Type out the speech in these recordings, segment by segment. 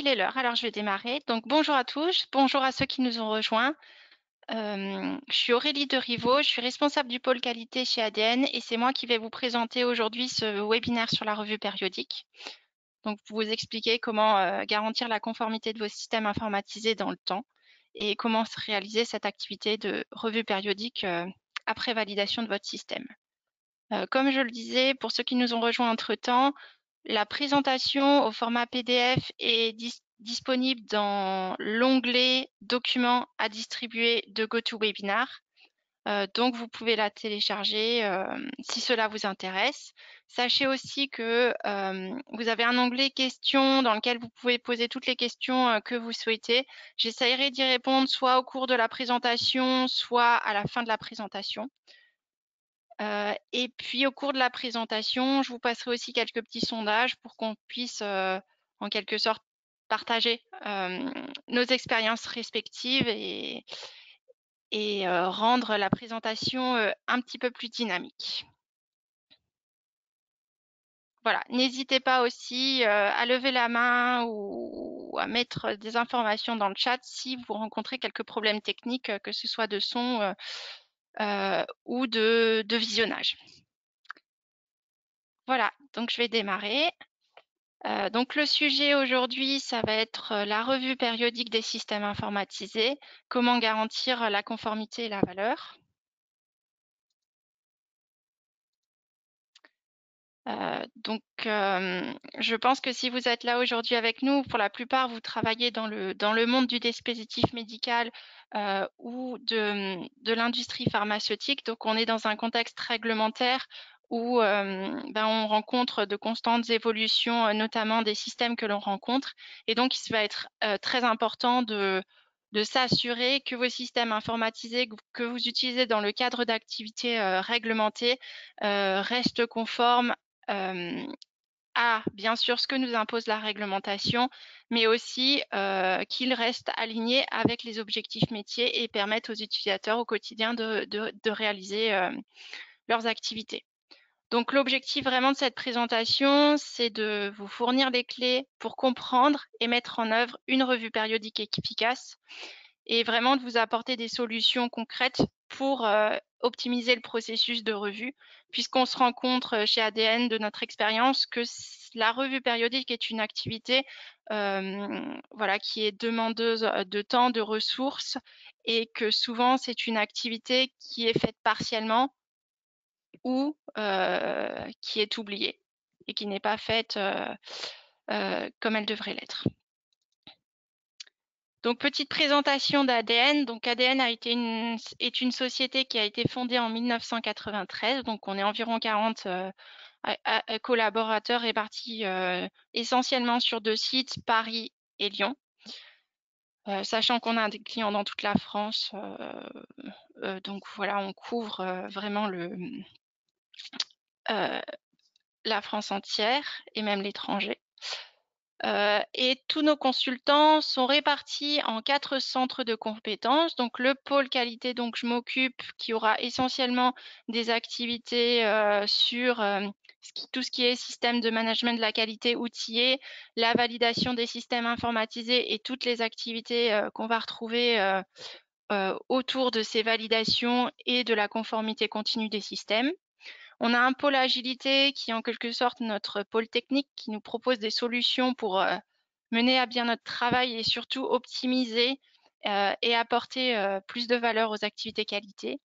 il est l'heure, alors je vais démarrer. Donc bonjour à tous, bonjour à ceux qui nous ont rejoints. Je suis Aurélie de Rivaux, je suis responsable du pôle qualité chez ADN et c'est moi qui vais vous présenter aujourd'hui ce webinaire sur la revue périodique. Donc pour vous expliquer comment garantir la conformité de vos systèmes informatisés dans le temps et comment réaliser cette activité de revue périodique après validation de votre système. Comme je le disais, pour ceux qui nous ont rejoints entre-temps, la présentation au format PDF est disponible dans l'onglet Documents à distribuer de GoToWebinar. Donc, vous pouvez la télécharger si cela vous intéresse. Sachez aussi que vous avez un onglet questions dans lequel vous pouvez poser toutes les questions que vous souhaitez. J'essaierai d'y répondre soit au cours de la présentation, soit à la fin de la présentation. Et puis au cours de la présentation, je vous passerai aussi quelques petits sondages pour qu'on puisse en quelque sorte partager nos expériences respectives et rendre la présentation un petit peu plus dynamique. Voilà, n'hésitez pas aussi à lever la main ou à mettre des informations dans le chat si vous rencontrez quelques problèmes techniques, que ce soit de son ou de visionnage. Voilà, donc je vais démarrer. Donc le sujet aujourd'hui, ça va être la revue périodique des systèmes informatisés, comment garantir la conformité et la valeur. Je pense que si vous êtes là aujourd'hui avec nous, pour la plupart, vous travaillez dans le monde du dispositif médical ou de l'industrie pharmaceutique. Donc, on est dans un contexte réglementaire où on rencontre de constantes évolutions, notamment des systèmes que l'on rencontre. Et donc, il va être très important de s'assurer que vos systèmes informatisés que vous utilisez dans le cadre d'activités réglementées restent conformes à bien sûr ce que nous impose la réglementation, mais aussi qu'ils restent alignés avec les objectifs métiers et permettent aux utilisateurs au quotidien de réaliser leurs activités. Donc l'objectif vraiment de cette présentation, c'est de vous fournir les clés pour comprendre et mettre en œuvre une revue périodique efficace et vraiment de vous apporter des solutions concrètes pour optimiser le processus de revue, puisqu'on se rend compte chez ADN de notre expérience que la revue périodique est une activité qui est demandeuse de temps, de ressources, et que souvent c'est une activité qui est faite partiellement ou qui est oubliée et qui n'est pas faite comme elle devrait l'être. Donc, petite présentation d'ADN. Donc, ADN est une société qui a été fondée en 1993. Donc, on est environ 40 collaborateurs répartis essentiellement sur 2 sites, Paris et Lyon. Sachant qu'on a des clients dans toute la France. Donc, voilà, on couvre vraiment la France entière et même l'étranger. Et tous nos consultants sont répartis en 4 centres de compétences. Donc le pôle qualité dont je m'occupe, qui aura essentiellement des activités sur tout ce qui est système de management de la qualité outillé, la validation des systèmes informatisés et toutes les activités qu'on va retrouver autour de ces validations et de la conformité continue des systèmes. On a un pôle agilité qui est en quelque sorte notre pôle technique qui nous propose des solutions pour mener à bien notre travail et surtout optimiser et apporter plus de valeur aux activités qualité.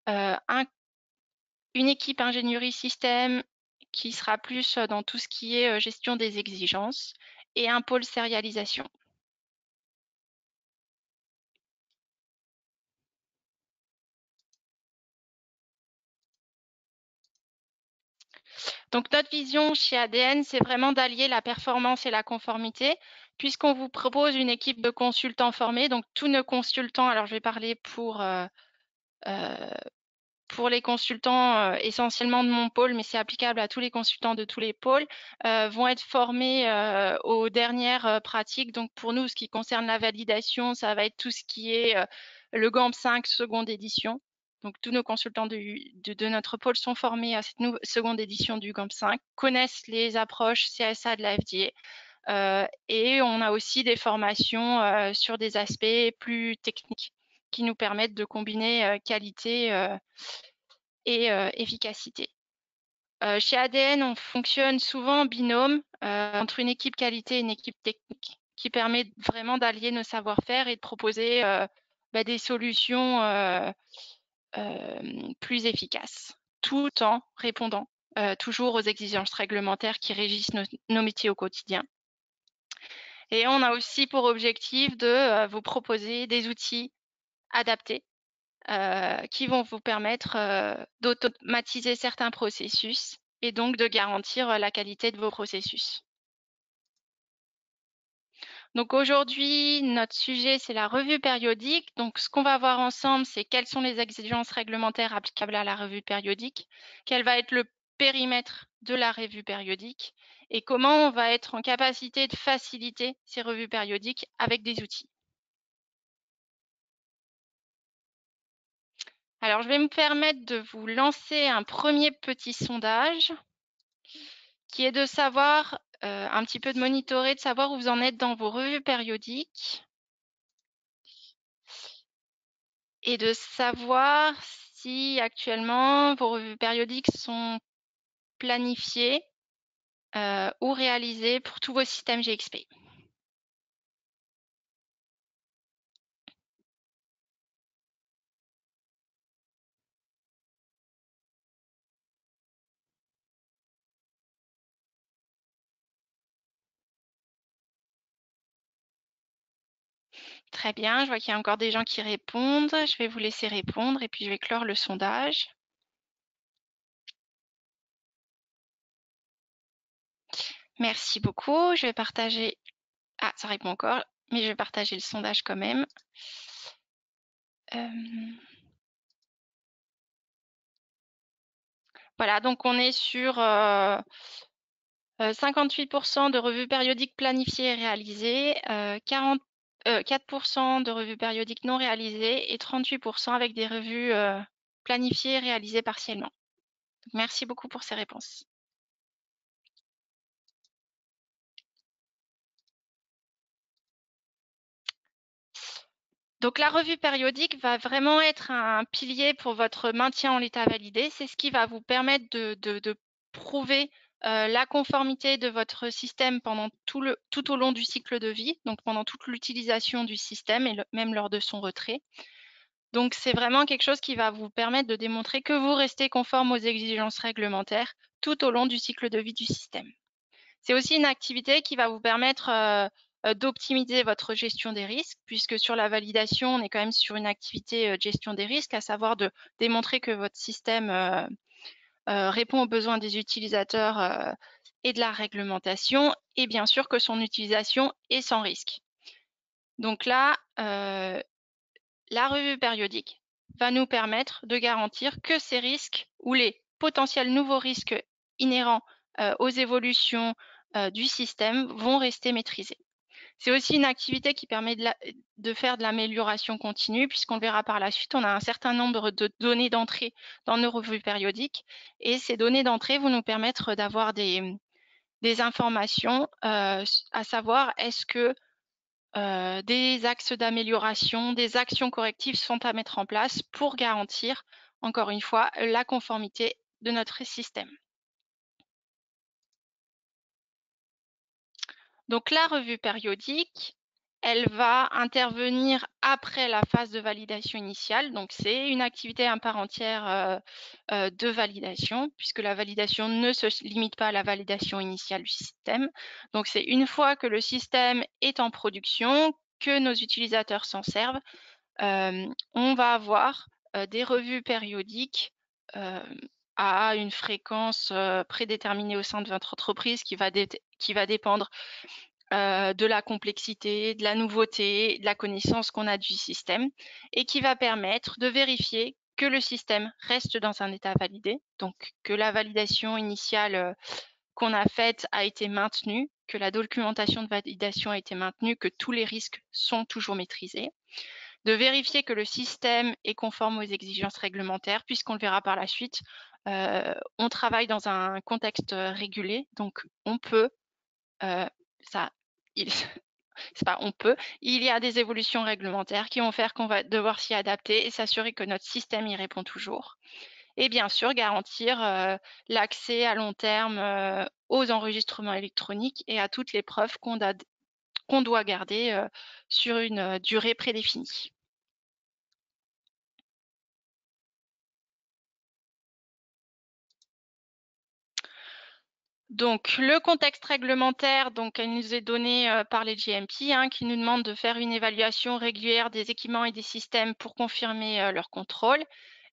Une équipe ingénierie système qui sera plus dans tout ce qui est gestion des exigences et un pôle sérialisation. Donc notre vision chez ADN, c'est vraiment d'allier la performance et la conformité, puisqu'on vous propose une équipe de consultants formés. Donc tous nos consultants, alors je vais parler pour les consultants essentiellement de mon pôle, mais c'est applicable à tous les consultants de tous les pôles, vont être formés aux dernières pratiques. Donc pour nous, ce qui concerne la validation, ça va être tout ce qui est le GAMP 5 seconde édition. Donc tous nos consultants de notre pôle sont formés à cette seconde édition du GAMP 5, connaissent les approches CSA de la FDA, Et on a aussi des formations sur des aspects plus techniques qui nous permettent de combiner qualité et efficacité. Chez ADN, on fonctionne souvent en binôme entre une équipe qualité et une équipe technique qui permet vraiment d'allier nos savoir-faire et de proposer des solutions plus efficaces, tout en répondant toujours aux exigences réglementaires qui régissent nos métiers au quotidien. Et on a aussi pour objectif de vous proposer des outils adaptés qui vont vous permettre d'automatiser certains processus et donc de garantir la qualité de vos processus. Donc aujourd'hui, notre sujet, c'est la revue périodique. Donc ce qu'on va voir ensemble, c'est quelles sont les exigences réglementaires applicables à la revue périodique, quel va être le périmètre de la revue périodique et comment on va être en capacité de faciliter ces revues périodiques avec des outils. Alors, je vais me permettre de vous lancer un premier petit sondage qui est de savoir, un petit peu de monitorer, de savoir où vous en êtes dans vos revues périodiques et de savoir si actuellement vos revues périodiques sont planifiées ou réalisées pour tous vos systèmes GXP. Très bien, je vois qu'il y a encore des gens qui répondent. Je vais vous laisser répondre et puis je vais clore le sondage. Merci beaucoup. Je vais partager. Ah, ça répond encore, mais je vais partager le sondage quand même. Voilà, donc on est sur 58% de revues périodiques planifiées et réalisées, 4% de revues périodiques non réalisées et 38% avec des revues planifiées et réalisées partiellement. Donc, merci beaucoup pour ces réponses. Donc la revue périodique va vraiment être un pilier pour votre maintien en l'état validé. C'est ce qui va vous permettre de prouver la conformité de votre système pendant tout au long du cycle de vie, donc pendant toute l'utilisation du système et même lors de son retrait. Donc c'est vraiment quelque chose qui va vous permettre de démontrer que vous restez conforme aux exigences réglementaires tout au long du cycle de vie du système. C'est aussi une activité qui va vous permettre d'optimiser votre gestion des risques, puisque sur la validation, on est quand même sur une activité de gestion des risques, à savoir de démontrer que votre système répond aux besoins des utilisateurs et de la réglementation, et bien sûr que son utilisation est sans risque. Donc là, la revue périodique va nous permettre de garantir que ces risques ou les potentiels nouveaux risques inhérents aux évolutions du système vont rester maîtrisés. C'est aussi une activité qui permet de faire de l'amélioration continue, puisqu'on le verra par la suite, on a un certain nombre de données d'entrée dans nos revues périodiques, et ces données d'entrée vont nous permettre d'avoir des informations, à savoir est-ce que des axes d'amélioration, des actions correctives sont à mettre en place pour garantir, encore une fois, la conformité de notre système. Donc la revue périodique, elle va intervenir après la phase de validation initiale. Donc c'est une activité à part entière de validation, puisque la validation ne se limite pas à la validation initiale du système. Donc c'est une fois que le système est en production, que nos utilisateurs s'en servent, on va avoir des revues périodiques à une fréquence prédéterminée au sein de votre entreprise qui va dépendre de la complexité, de la nouveauté, de la connaissance qu'on a du système et qui va permettre de vérifier que le système reste dans un état validé, donc que la validation initiale qu'on a faite a été maintenue, que la documentation de validation a été maintenue, que tous les risques sont toujours maîtrisés, de vérifier que le système est conforme aux exigences réglementaires, puisqu'on le verra par la suite, on travaille dans un contexte régulé, donc on peut ça, c'est pas on peut, il y a des évolutions réglementaires qui vont faire qu'on va devoir s'y adapter et s'assurer que notre système y répond toujours. Et bien sûr, garantir l'accès à long terme aux enregistrements électroniques et à toutes les preuves qu'on doit garder sur une durée prédéfinie. Donc, le contexte réglementaire, donc, elle nous est donné par les GMP, hein, qui nous demandent de faire une évaluation régulière des équipements et des systèmes pour confirmer leur contrôle.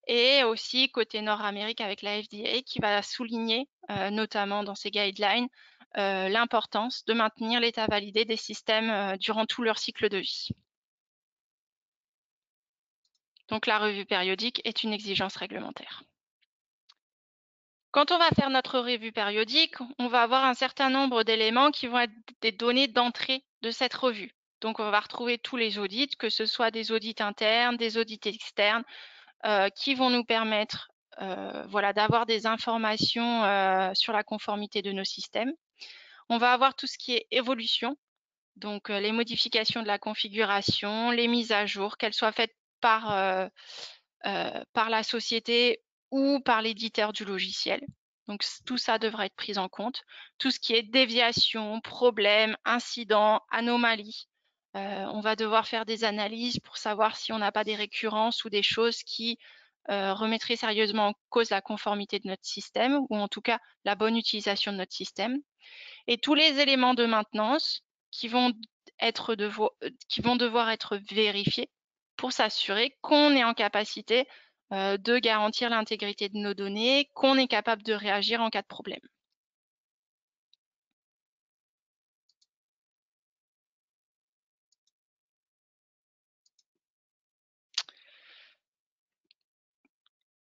Et aussi côté Nord-Amérique avec la FDA qui va souligner, notamment dans ses guidelines, l'importance de maintenir l'état validé des systèmes durant tout leur cycle de vie. Donc la revue périodique est une exigence réglementaire. Quand on va faire notre revue périodique, on va avoir un certain nombre d'éléments qui vont être des données d'entrée de cette revue. Donc on va retrouver tous les audits, que ce soit des audits internes, des audits externes, qui vont nous permettre voilà, d'avoir des informations sur la conformité de nos systèmes. On va avoir tout ce qui est évolution, donc les modifications de la configuration, les mises à jour, qu'elles soient faites par la société ou par l'éditeur du logiciel. Donc tout ça devra être pris en compte. Tout ce qui est déviation, problème, incident, anomalie. On va devoir faire des analyses pour savoir si on n'a pas des récurrences ou des choses qui remettraient sérieusement en cause la conformité de notre système ou en tout cas la bonne utilisation de notre système. Et tous les éléments de maintenance qui vont devoir être vérifiés pour s'assurer qu'on est en capacité de garantir l'intégrité de nos données, qu'on est capable de réagir en cas de problème.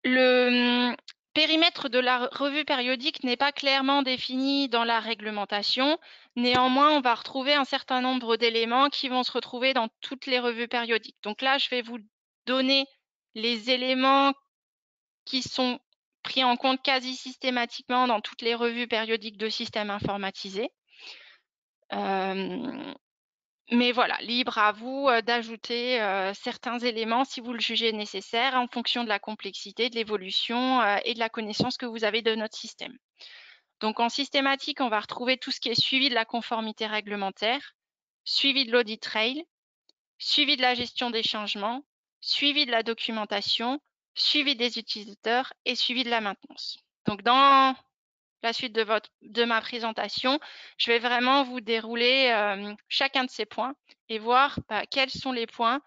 Le périmètre de la revue périodique n'est pas clairement défini dans la réglementation. Néanmoins, on va retrouver un certain nombre d'éléments qui vont se retrouver dans toutes les revues périodiques. Donc là, je vais vous donner les éléments qui sont pris en compte quasi systématiquement dans toutes les revues périodiques de systèmes informatisés. Mais voilà, libre à vous d'ajouter certains éléments si vous le jugez nécessaire en fonction de la complexité, de l'évolution et de la connaissance que vous avez de notre système. Donc en systématique, on va retrouver tout ce qui est suivi de la conformité réglementaire, suivi de l'audit trail, suivi de la gestion des changements, suivi de la documentation, suivi des utilisateurs et suivi de la maintenance. Donc dans la suite de ma présentation, je vais vraiment vous dérouler chacun de ces points et voir quels sont les points,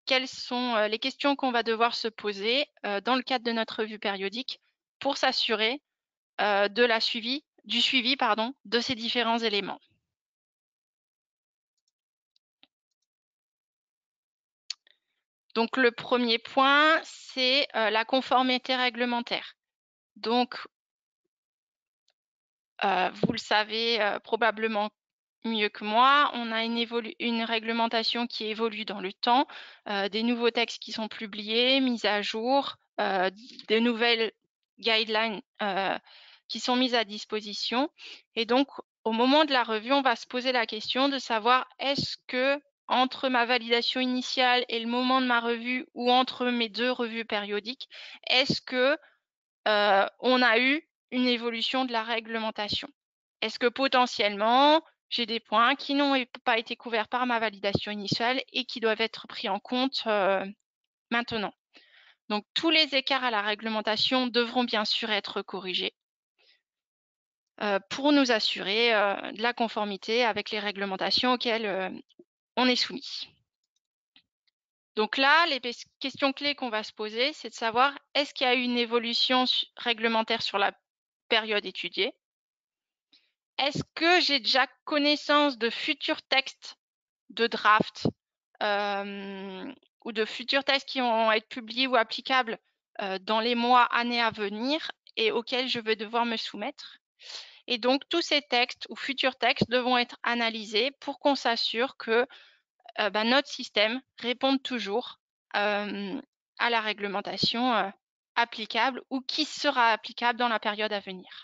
quelles sont les questions qu'on va devoir se poser dans le cadre de notre revue périodique pour s'assurer du suivi de ces différents éléments. Donc le premier point, c'est la conformité réglementaire. Donc, vous le savez probablement mieux que moi, on a une réglementation qui évolue dans le temps, des nouveaux textes qui sont publiés, mis à jour, de nouvelles guidelines qui sont mises à disposition. Et donc, au moment de la revue, on va se poser la question de savoir est-ce que entre ma validation initiale et le moment de ma revue ou entre mes deux revues périodiques, est-ce que on a eu une évolution de la réglementation? Est-ce que potentiellement, j'ai des points qui n'ont pas été couverts par ma validation initiale et qui doivent être pris en compte maintenant? Donc, tous les écarts à la réglementation devront bien sûr être corrigés pour nous assurer de la conformité avec les réglementations auxquelles on est soumis. Donc là, les questions clés qu'on va se poser, c'est de savoir est-ce qu'il y a eu une évolution réglementaire sur la période étudiée? Est-ce que j'ai déjà connaissance de futurs textes de draft ou de futurs textes qui vont être publiés ou applicables dans les mois, années à venir et auxquels je vais devoir me soumettre? Et donc, tous ces textes ou futurs textes devront être analysés pour qu'on s'assure que notre système réponde toujours à la réglementation applicable ou qui sera applicable dans la période à venir.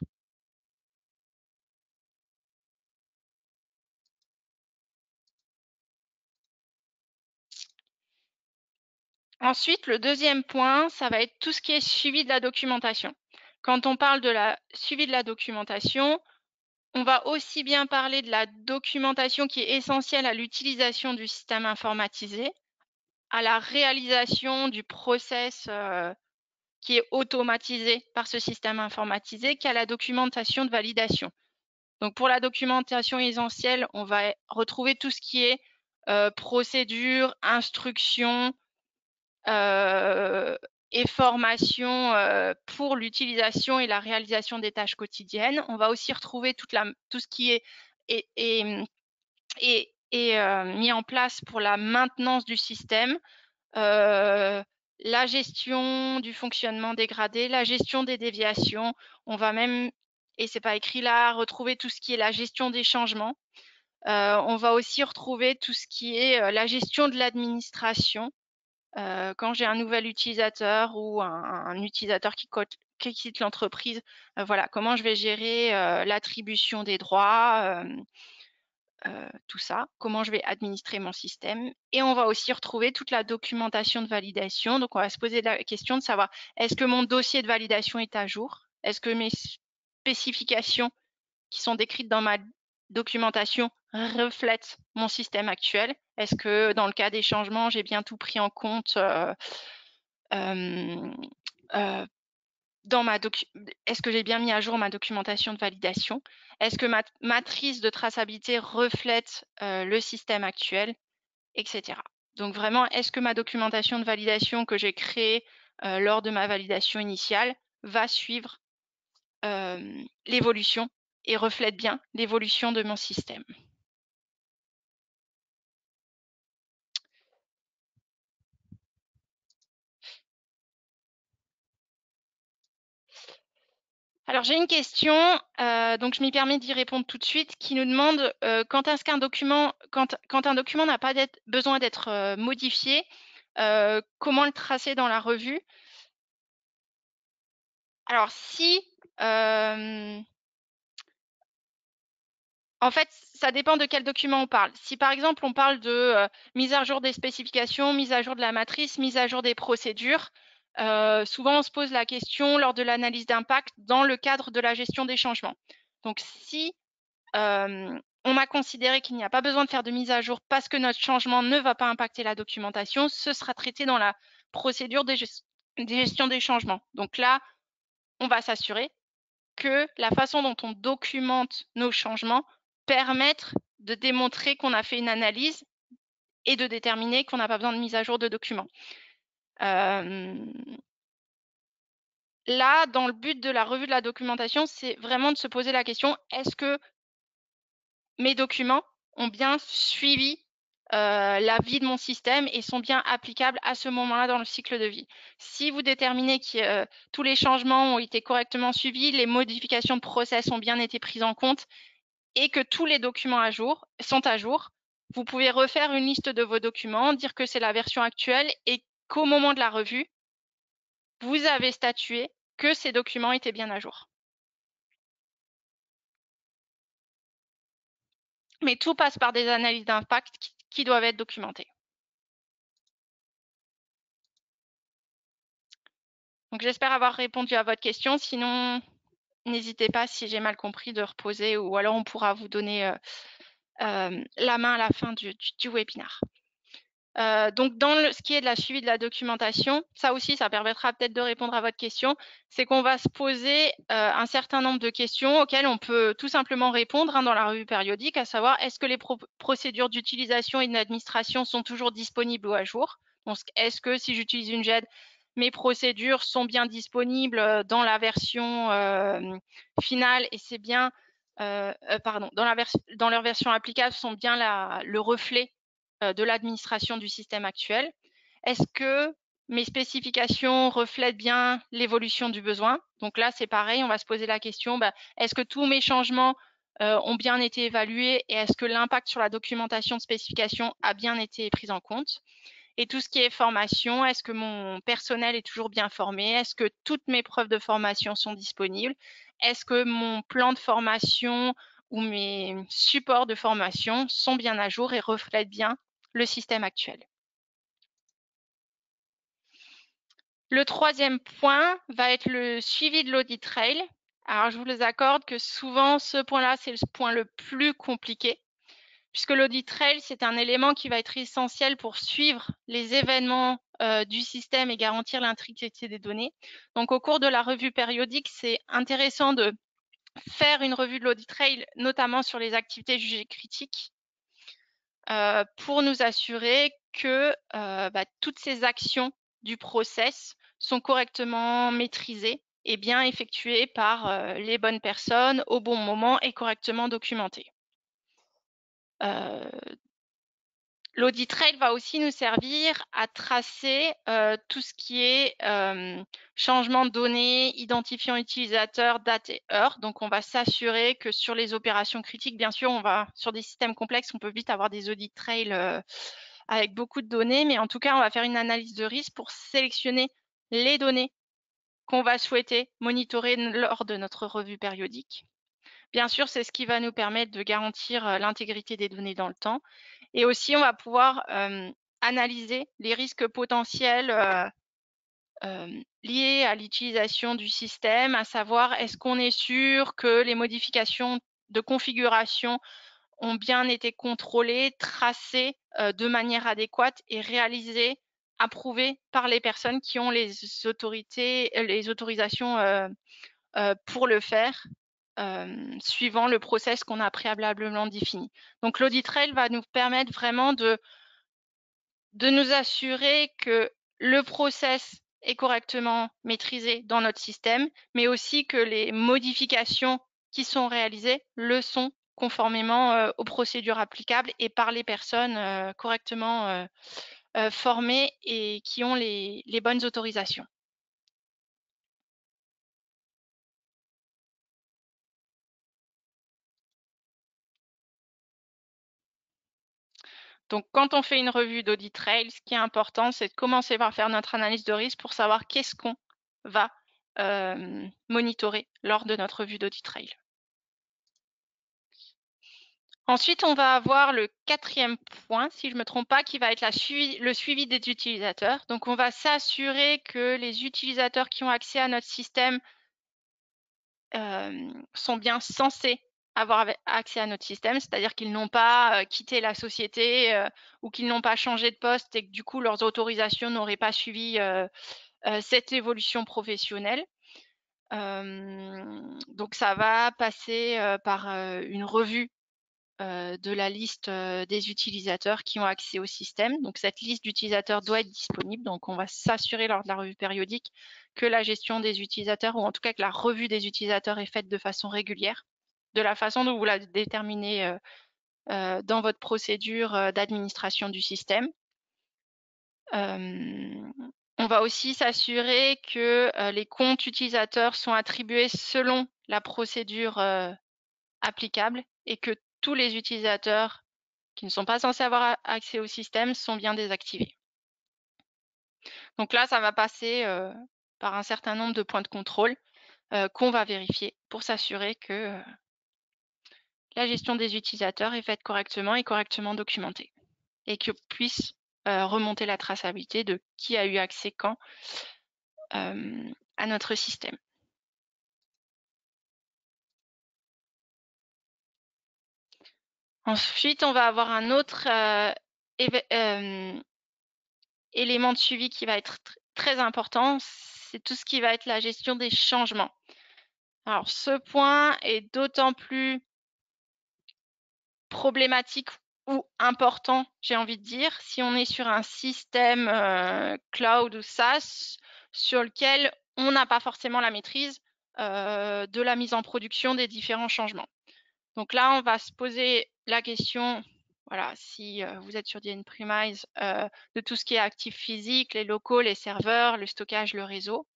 Ensuite, le deuxième point, ça va être tout ce qui est suivi de la documentation. Quand on parle de la suivi de la documentation, on va aussi bien parler de la documentation qui est essentielle à l'utilisation du système informatisé, à la réalisation du process qui est automatisé par ce système informatisé, qu'à la documentation de validation. Donc pour la documentation essentielle, on va retrouver tout ce qui est procédure, instruction et formation pour l'utilisation et la réalisation des tâches quotidiennes. On va aussi retrouver tout ce qui est mis en place pour la maintenance du système, la gestion du fonctionnement dégradé, la gestion des déviations. On va même, et c'est pas écrit là, retrouver tout ce qui est la gestion des changements. On va aussi retrouver tout ce qui est la gestion de l'administration. Quand j'ai un nouvel utilisateur ou un utilisateur qui quitte l'entreprise, voilà, comment je vais gérer l'attribution des droits, tout ça, comment je vais administrer mon système. Et on va aussi retrouver toute la documentation de validation. Donc, on va se poser la question de savoir, est-ce que mon dossier de validation est à jour? Est-ce que mes spécifications qui sont décrites dans ma documentation reflètent mon système actuel? Est-ce que dans le cas des changements, j'ai bien tout pris en compte est-ce que j'ai bien mis à jour ma documentation de validation? Est-ce que ma matrice de traçabilité reflète le système actuel, etc. Donc vraiment, est-ce que ma documentation de validation que j'ai créée lors de ma validation initiale va suivre l'évolution et reflète bien l'évolution de mon système? Alors j'ai une question, donc je m'y permets d'y répondre tout de suite, qui nous demande quand est-ce qu'un document, quand un document n'a pas besoin d'être modifié, comment le tracer dans la revue? Alors si, en fait, ça dépend de quel document on parle. Si par exemple on parle de mise à jour des spécifications, mise à jour de la matrice, mise à jour des procédures, souvent on se pose la question lors de l'analyse d'impact dans le cadre de la gestion des changements. Donc si on a considéré qu'il n'y a pas besoin de faire de mise à jour parce que notre changement ne va pas impacter la documentation, ce sera traité dans la procédure de gestion des changements. Donc là, on va s'assurer que la façon dont on documente nos changements permette de démontrer qu'on a fait une analyse et de déterminer qu'on n'a pas besoin de mise à jour de documents. Là, dans le but de la revue de la documentation, c'est vraiment de se poser la question, est-ce que mes documents ont bien suivi la vie de mon système et sont bien applicables à ce moment-là dans le cycle de vie. Si vous déterminez que tous les changements ont été correctement suivis, les modifications de process ont bien été prises en compte et que tous les documents sont à jour, vous pouvez refaire une liste de vos documents, dire que c'est la version actuelle et qu'au moment de la revue, vous avez statué que ces documents étaient bien à jour. Mais tout passe par des analyses d'impact qui doivent être documentées. Donc j'espère avoir répondu à votre question. Sinon, n'hésitez pas, si j'ai mal compris, de reposer ou alors on pourra vous donner la main à la fin du webinaire. Donc dans ce qui est de la suivi de la documentation, ça aussi, ça permettra peut-être de répondre à votre question, c'est qu'on va se poser un certain nombre de questions auxquelles on peut tout simplement répondre dans la revue périodique, à savoir, est-ce que les procédures d'utilisation et d'administration sont toujours disponibles ou à jour? Donc, est-ce que si j'utilise une GED, mes procédures sont bien disponibles dans la version finale et c'est bien, dans leur version applicable sont bien le reflet de l'administration du système actuel? Est-ce que mes spécifications reflètent bien l'évolution du besoin? Donc là, c'est pareil, on va se poser la question, est-ce que tous mes changements ont bien été évalués et est-ce que l'impact sur la documentation de spécification a bien été pris en compte? Et tout ce qui est formation, est-ce que mon personnel est toujours bien formé? Est-ce que toutes mes preuves de formation sont disponibles? Est-ce que mon plan de formation ou mes supports de formation sont bien à jour et reflètent bien le système actuel? Le troisième point va être le suivi de l'audit trail. Alors, je vous les accorde que souvent, ce point-là, c'est le point le plus compliqué, puisque l'audit trail, c'est un élément qui va être essentiel pour suivre les événements du système et garantir l'intégrité des données. Donc, au cours de la revue périodique, c'est intéressant de faire une revue de l'audit trail, notamment sur les activités jugées critiques, pour nous assurer que toutes ces actions du process sont correctement maîtrisées et bien effectuées par les bonnes personnes au bon moment et correctement documentées. L'audit trail va aussi nous servir à tracer tout ce qui est changement de données, identifiant utilisateur, date et heure. Donc, on va s'assurer que sur les opérations critiques, bien sûr, sur des systèmes complexes, on peut vite avoir des audits trail avec beaucoup de données, mais en tout cas, on va faire une analyse de risque pour sélectionner les données qu'on va souhaiter monitorer lors de notre revue périodique. Bien sûr, c'est ce qui va nous permettre de garantir l'intégrité des données dans le temps. Et aussi, on va pouvoir analyser les risques potentiels liés à l'utilisation du système, à savoir est-ce qu'on est sûr que les modifications de configuration ont bien été contrôlées, tracées de manière adéquate et réalisées, approuvées par les personnes qui ont les autorisations pour le faire, suivant le process qu'on a préalablement défini. Donc l'audit trail va nous permettre vraiment de nous assurer que le process est correctement maîtrisé dans notre système, mais aussi que les modifications qui sont réalisées le sont conformément aux procédures applicables et par les personnes correctement formées et qui ont les bonnes autorisations. Donc, quand on fait une revue d'audit trail, ce qui est important, c'est de commencer par faire notre analyse de risque pour savoir qu'est-ce qu'on va monitorer lors de notre revue d'audit trail. Ensuite, on va avoir le quatrième point, si je ne me trompe pas, qui va être le suivi des utilisateurs. Donc, on va s'assurer que les utilisateurs qui ont accès à notre système sont bien censés avoir accès à notre système, c'est-à-dire qu'ils n'ont pas quitté la société ou qu'ils n'ont pas changé de poste et que du coup leurs autorisations n'auraient pas suivi cette évolution professionnelle. Donc ça va passer par une revue de la liste des utilisateurs qui ont accès au système. Donc cette liste d'utilisateurs doit être disponible. Donc on va s'assurer lors de la revue périodique que la gestion des utilisateurs, ou en tout cas que la revue des utilisateurs est faite de façon régulière, de la façon dont vous la déterminez dans votre procédure d'administration du système. On va aussi s'assurer que les comptes utilisateurs sont attribués selon la procédure applicable et que tous les utilisateurs qui ne sont pas censés avoir accès au système sont bien désactivés. Donc là, ça va passer par un certain nombre de points de contrôle qu'on va vérifier pour s'assurer que la gestion des utilisateurs est faite correctement et correctement documentée et que puisse remonter la traçabilité de qui a eu accès quand à notre système. Ensuite, on va avoir un autre élément de suivi qui va être très important, c'est tout ce qui va être la gestion des changements. Alors, ce point est d'autant plus problématique ou important, j'ai envie de dire, si on est sur un système cloud ou SaaS sur lequel on n'a pas forcément la maîtrise de la mise en production des différents changements. Donc là, on va se poser la question, voilà, si vous êtes sur du on-premise, de tout ce qui est actif physique, les locaux, les serveurs, le stockage, le réseau,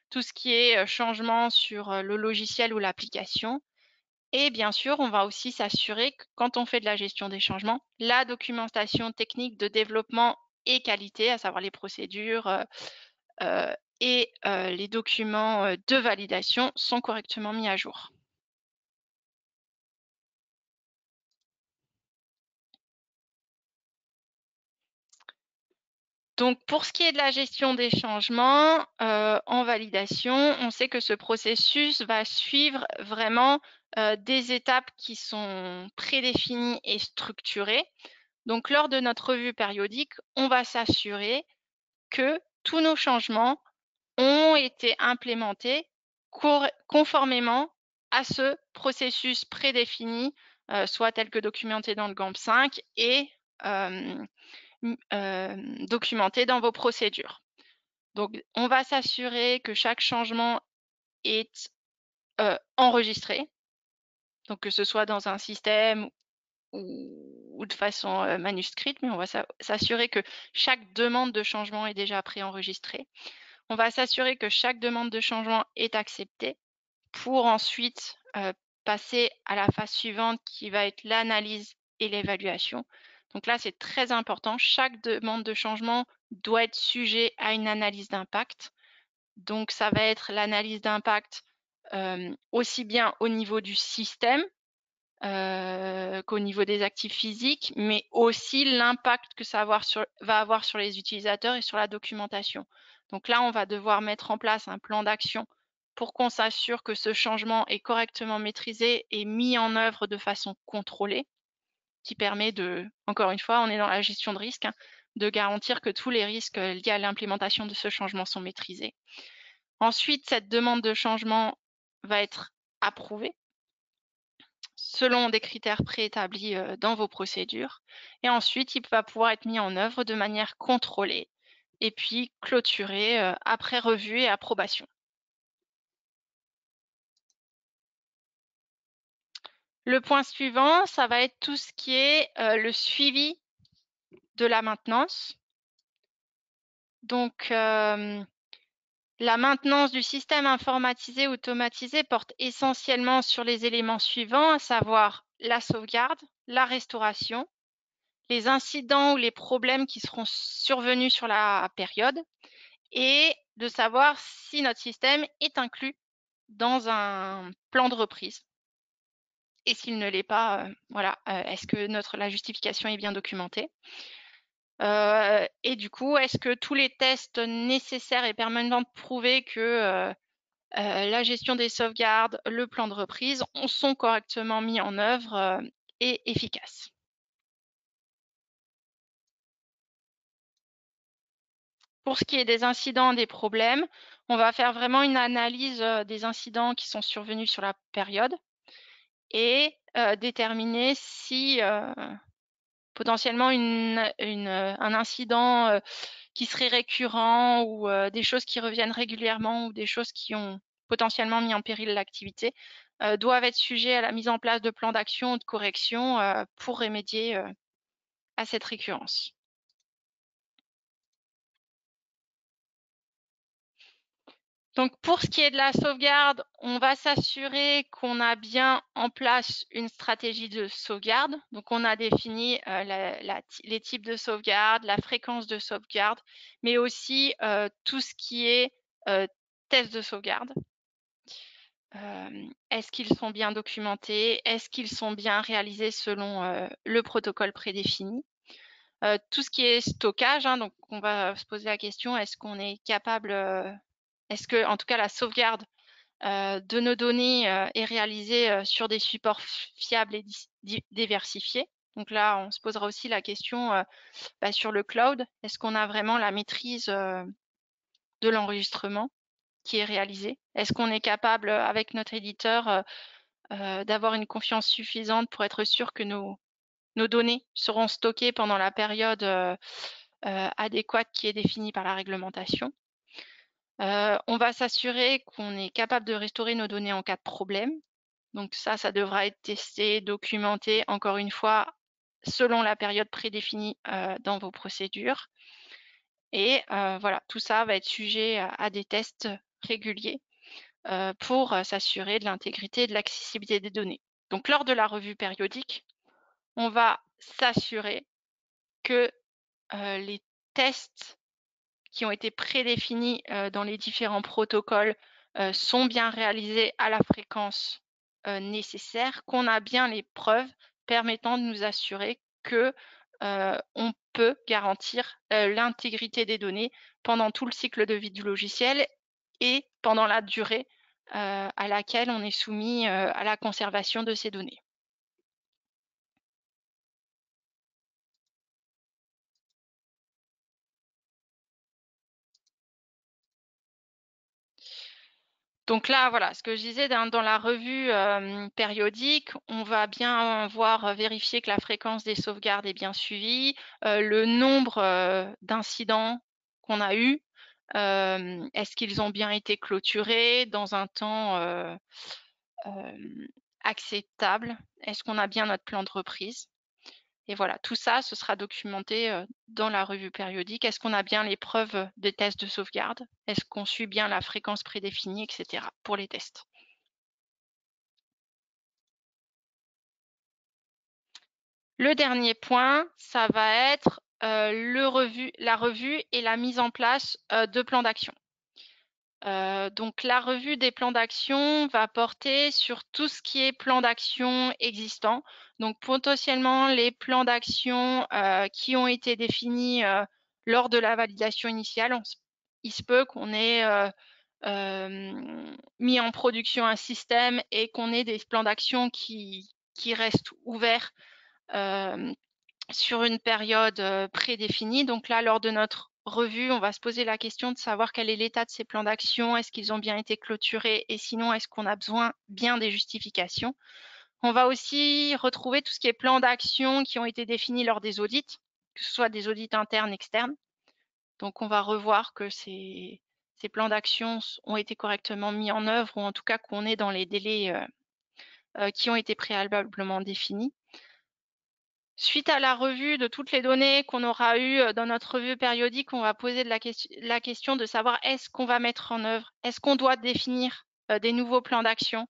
tout ce qui est changement sur le logiciel ou l'application. Et bien sûr, on va aussi s'assurer que quand on fait de la gestion des changements, la documentation technique de développement et qualité, à savoir les procédures et les documents de validation sont correctement mis à jour. Donc, pour ce qui est de la gestion des changements en validation, on sait que ce processus va suivre vraiment des étapes qui sont prédéfinies et structurées. Donc, lors de notre revue périodique, on va s'assurer que tous nos changements ont été implémentés conformément à ce processus prédéfini, soit tel que documenté dans le GAMP 5 et documenté dans vos procédures. Donc, on va s'assurer que chaque changement est enregistré, donc que ce soit dans un système ou de façon manuscrite, mais on va s'assurer que chaque demande de changement est déjà préenregistrée. On va s'assurer que chaque demande de changement est acceptée pour ensuite passer à la phase suivante qui va être l'analyse et l'évaluation. Donc là, c'est très important. Chaque demande de changement doit être sujet à une analyse d'impact. Donc, ça va être l'analyse d'impact aussi bien au niveau du système qu'au niveau des actifs physiques, mais aussi l'impact que ça va avoir sur les utilisateurs et sur la documentation. Donc là, on va devoir mettre en place un plan d'action pour qu'on s'assure que ce changement est correctement maîtrisé et mis en œuvre de façon contrôlée, qui permet de, encore une fois, on est dans la gestion de risque, hein, de garantir que tous les risques liés à l'implémentation de ce changement sont maîtrisés. Ensuite, cette demande de changement va être approuvée selon des critères préétablis dans vos procédures. Et ensuite, il va pouvoir être mis en œuvre de manière contrôlée et puis clôturé après revue et approbation. Le point suivant, ça va être tout ce qui est le suivi de la maintenance. Donc, la maintenance du système informatisé automatisé porte essentiellement sur les éléments suivants, à savoir la sauvegarde, la restauration, les incidents ou les problèmes qui seront survenus sur la période et de savoir si notre système est inclus dans un plan de reprise. Et s'il ne l'est pas, voilà, est-ce que la justification est bien documentée? Et du coup, est-ce que tous les tests nécessaires et permettant de prouver que la gestion des sauvegardes, le plan de reprise sont correctement mis en œuvre et efficaces? Pour ce qui est des incidents, des problèmes, on va faire vraiment une analyse des incidents qui sont survenus sur la période et déterminer si potentiellement un incident qui serait récurrent ou des choses qui reviennent régulièrement ou des choses qui ont potentiellement mis en péril l'activité doivent être sujets à la mise en place de plans d'action ou de correction pour remédier à cette récurrence. Donc, pour ce qui est de la sauvegarde, on va s'assurer qu'on a bien en place une stratégie de sauvegarde. Donc, on a défini les types de sauvegarde, la fréquence de sauvegarde, mais aussi tout ce qui est tests de sauvegarde. Est-ce qu'ils sont bien documentés? Est-ce qu'ils sont bien réalisés selon le protocole prédéfini? Tout ce qui est stockage, hein, donc on va se poser la question, est-ce qu'on est capable, est-ce que, en tout cas, la sauvegarde de nos données est réalisée sur des supports fiables et diversifiés? Donc là, on se posera aussi la question sur le cloud, est-ce qu'on a vraiment la maîtrise de l'enregistrement qui est réalisé? Est-ce qu'on est capable, avec notre éditeur, d'avoir une confiance suffisante pour être sûr que nos données seront stockées pendant la période adéquate qui est définie par la réglementation? On va s'assurer qu'on est capable de restaurer nos données en cas de problème. Donc ça devra être testé, documenté, encore une fois, selon la période prédéfinie dans vos procédures. Et voilà, tout ça va être sujet à des tests réguliers pour s'assurer de l'intégrité et de l'accessibilité des données. Donc, lors de la revue périodique, on va s'assurer que les tests qui ont été prédéfinis dans les différents protocoles sont bien réalisés à la fréquence nécessaire, qu'on a bien les preuves permettant de nous assurer que on peut garantir l'intégrité des données pendant tout le cycle de vie du logiciel et pendant la durée à laquelle on est soumis à la conservation de ces données. Donc là, voilà, ce que je disais dans la revue périodique, on va bien voir vérifier que la fréquence des sauvegardes est bien suivie, le nombre d'incidents qu'on a eu, est-ce qu'ils ont bien été clôturés dans un temps acceptable? Est-ce qu'on a bien notre plan de reprise? Et voilà, tout ça, ce sera documenté dans la revue périodique. Est-ce qu'on a bien les preuves des tests de sauvegarde? Est-ce qu'on suit bien la fréquence prédéfinie, etc. pour les tests? Le dernier point, ça va être la revue et la mise en place de plans d'action. Donc la revue des plans d'action va porter sur tout ce qui est plan d'action existant. Donc potentiellement les plans d'action qui ont été définis lors de la validation initiale. Il se peut qu'on ait mis en production un système et qu'on ait des plans d'action qui restent ouverts sur une période prédéfinie. Donc là, lors de notre revue, on va se poser la question de savoir quel est l'état de ces plans d'action, est-ce qu'ils ont bien été clôturés et sinon, est-ce qu'on a besoin bien des justifications. On va aussi retrouver tout ce qui est plans d'action qui ont été définis lors des audits, que ce soit des audits internes, externes. Donc on va revoir que ces plans d'action ont été correctement mis en œuvre ou en tout cas qu'on est dans les délais qui ont été préalablement définis. Suite à la revue de toutes les données qu'on aura eues dans notre revue périodique, on va poser la question de savoir est-ce qu'on va mettre en œuvre, est-ce qu'on doit définir des nouveaux plans d'action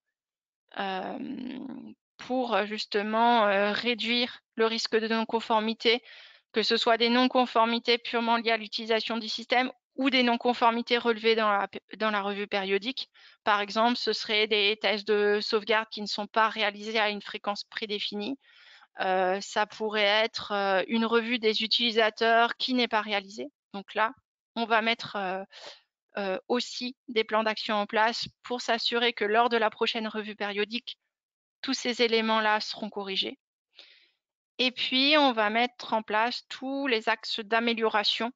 pour justement réduire le risque de non-conformité, que ce soit des non-conformités purement liées à l'utilisation du système ou des non-conformités relevées dans la revue périodique. Par exemple, ce serait des tests de sauvegarde qui ne sont pas réalisés à une fréquence prédéfinie. Ça pourrait être une revue des utilisateurs qui n'est pas réalisée. Donc là, on va mettre aussi des plans d'action en place pour s'assurer que lors de la prochaine revue périodique, tous ces éléments-là seront corrigés. Et puis, on va mettre en place tous les axes d'amélioration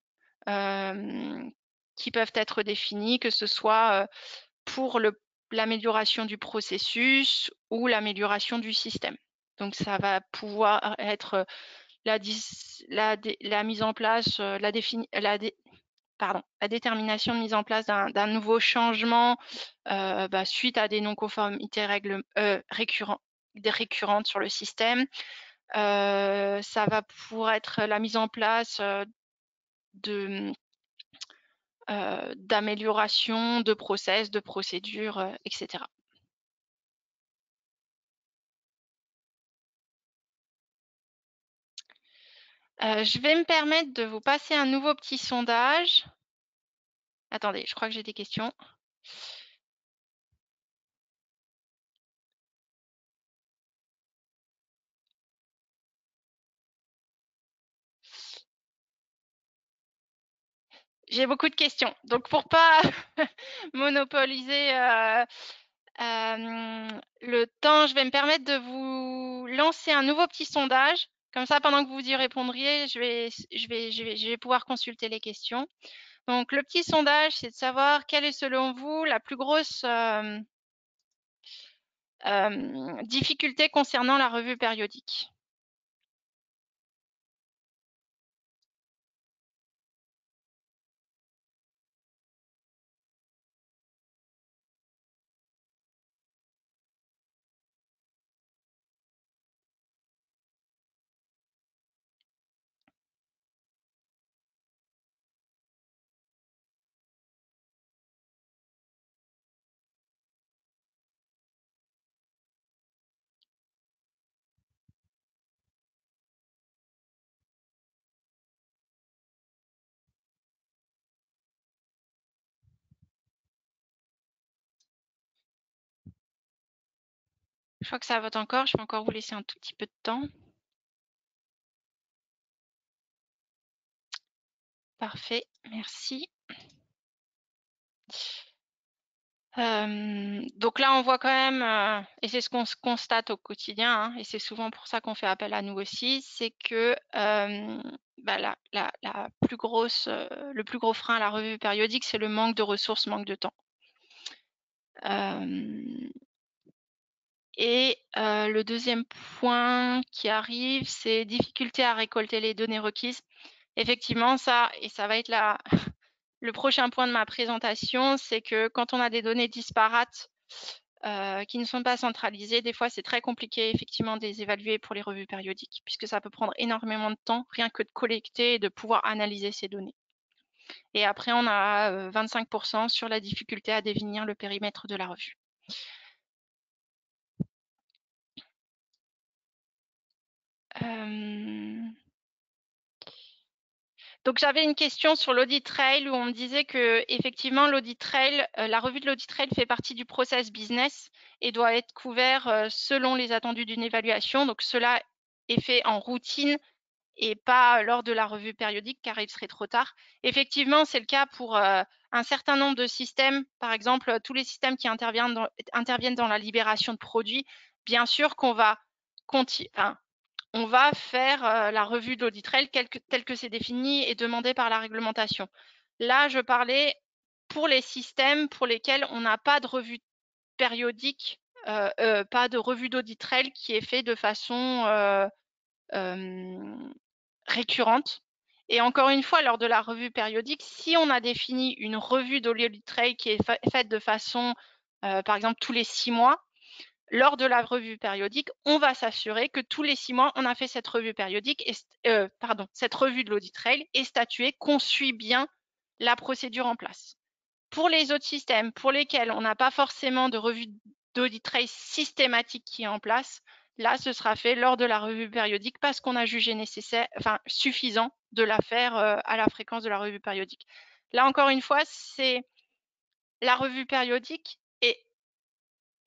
qui peuvent être définis, que ce soit pour l'amélioration du processus ou l'amélioration du système. Donc, ça va pouvoir être la mise en place, la détermination de mise en place d'un nouveau changement suite à des non-conformités récurrentes sur le système. Ça va pouvoir être la mise en place d'amélioration de process, de procédures, etc. Je vais me permettre de vous passer un nouveau petit sondage. Attendez, je crois que j'ai des questions. J'ai beaucoup de questions. Donc, pour pas monopoliser le temps, je vais me permettre de vous lancer un nouveau petit sondage. Comme ça, pendant que vous y répondriez, je vais pouvoir consulter les questions. Donc, le petit sondage, c'est de savoir quelle est selon vous la plus grosse difficulté concernant la revue périodique. Je crois que ça vote encore. Je vais encore vous laisser un tout petit peu de temps. Parfait, merci. Donc là, on voit quand même, et c'est ce qu'on se constate au quotidien, hein, et c'est souvent pour ça qu'on fait appel à nous aussi, c'est que bah, la plus grosse, le plus gros frein à la revue périodique, c'est le manque de ressources, manque de temps. Et le deuxième point qui arrive, c'est difficulté à récolter les données requises. Effectivement, ça va être le prochain point de ma présentation, c'est que quand on a des données disparates qui ne sont pas centralisées, des fois c'est très compliqué effectivement de les évaluer pour les revues périodiques, puisque ça peut prendre énormément de temps rien que de collecter et de pouvoir analyser ces données. Et après, on a 25% sur la difficulté à définir le périmètre de la revue. Donc j'avais une question sur l'audit trail où on me disait que effectivement l'audit trail, la revue de l'audit trail fait partie du process business et doit être couvert selon les attendus d'une évaluation. Donc cela est fait en routine et pas lors de la revue périodique car il serait trop tard. Effectivement, c'est le cas pour un certain nombre de systèmes, par exemple tous les systèmes qui interviennent dans la libération de produits. Bien sûr qu'on va on va faire la revue de l'audit trail tel que c'est défini et demandé par la réglementation. Là, je parlais pour les systèmes pour lesquels on n'a pas de revue périodique, pas de revue d'audit trail qui est fait de façon récurrente. Et encore une fois, lors de la revue périodique, si on a défini une revue d'audit trail qui est faite de façon, par exemple, tous les 6 mois, lors de la revue périodique, on va s'assurer que tous les 6 mois, on a fait cette revue périodique, cette revue de l'audit trail et statuer qu'on suit bien la procédure en place. Pour les autres systèmes pour lesquels on n'a pas forcément de revue d'audit trail systématique qui est en place, là, ce sera fait lors de la revue périodique parce qu'on a jugé suffisant de la faire à la fréquence de la revue périodique. Là, encore une fois, c'est la revue périodique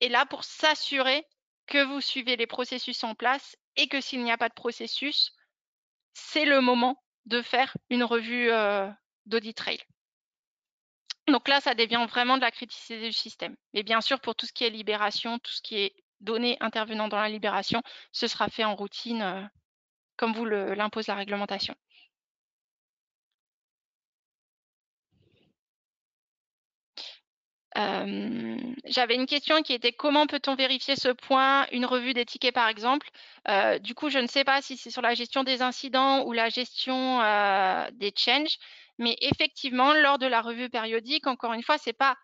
est là pour s'assurer que vous suivez les processus en place et que s'il n'y a pas de processus, c'est le moment de faire une revue d'audit trail. Donc là, ça devient vraiment de la criticité du système. Et bien sûr, pour tout ce qui est libération, tout ce qui est données intervenant dans la libération, ce sera fait en routine comme vous l'impose la réglementation. J'avais une question qui était comment peut-on vérifier ce point, une revue des tickets par exemple. Du coup, je ne sais pas si c'est sur la gestion des incidents ou la gestion des changes, mais effectivement, lors de la revue périodique, encore une fois, c'est pas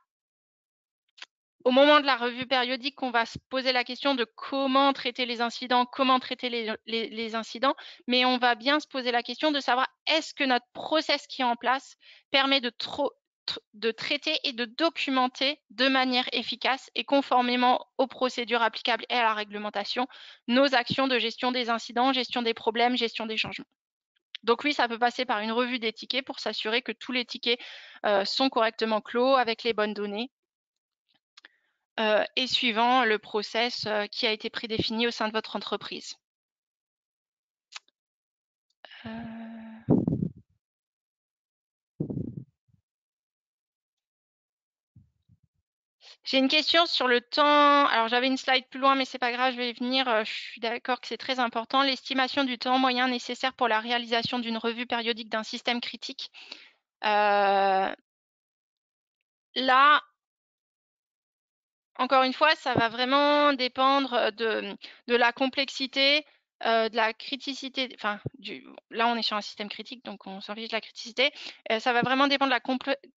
au moment de la revue périodique qu'on va se poser la question de comment traiter les incidents, comment traiter les incidents, mais on va bien se poser la question de savoir est-ce que notre process qui est en place permet de traiter et de documenter de manière efficace et conformément aux procédures applicables et à la réglementation nos actions de gestion des incidents, gestion des problèmes, gestion des changements. Donc oui, ça peut passer par une revue des tickets pour s'assurer que tous les tickets sont correctement clos avec les bonnes données et suivant le process qui a été prédéfini au sein de votre entreprise. J'ai une question sur le temps. Alors, j'avais une slide plus loin, mais c'est pas grave, je vais y venir. Je suis d'accord que c'est très important. L'estimation du temps moyen nécessaire pour la réalisation d'une revue périodique d'un système critique. Là, encore une fois, ça va vraiment dépendre de la complexité, de la criticité. Enfin, là, on est sur un système critique, donc on s'en fiche de la criticité. Ça va vraiment dépendre de la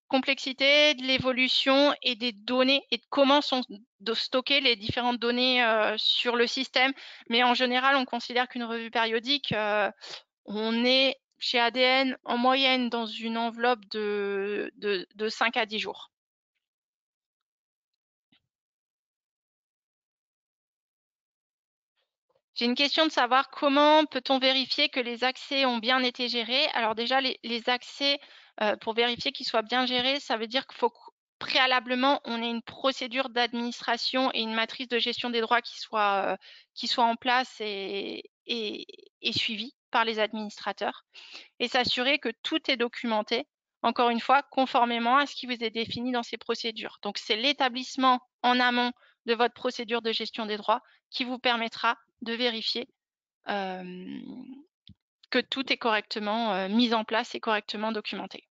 complexité, de l'évolution et des données et de comment sont stockées les différentes données sur le système. Mais en général, on considère qu'une revue périodique, on est chez ADN en moyenne dans une enveloppe de 5 à 10 jours. J'ai une question de savoir comment peut-on vérifier que les accès ont bien été gérés. Alors déjà, les accès, pour vérifier qu'ils soient bien gérés, ça veut dire qu'il faut préalablement, on ait une procédure d'administration et une matrice de gestion des droits qui soit en place et suivie par les administrateurs et s'assurer que tout est documenté, encore une fois, conformément à ce qui vous est défini dans ces procédures. Donc, c'est l'établissement en amont de votre procédure de gestion des droits qui vous permettra de vérifier que tout est correctement mis en place et correctement documenté.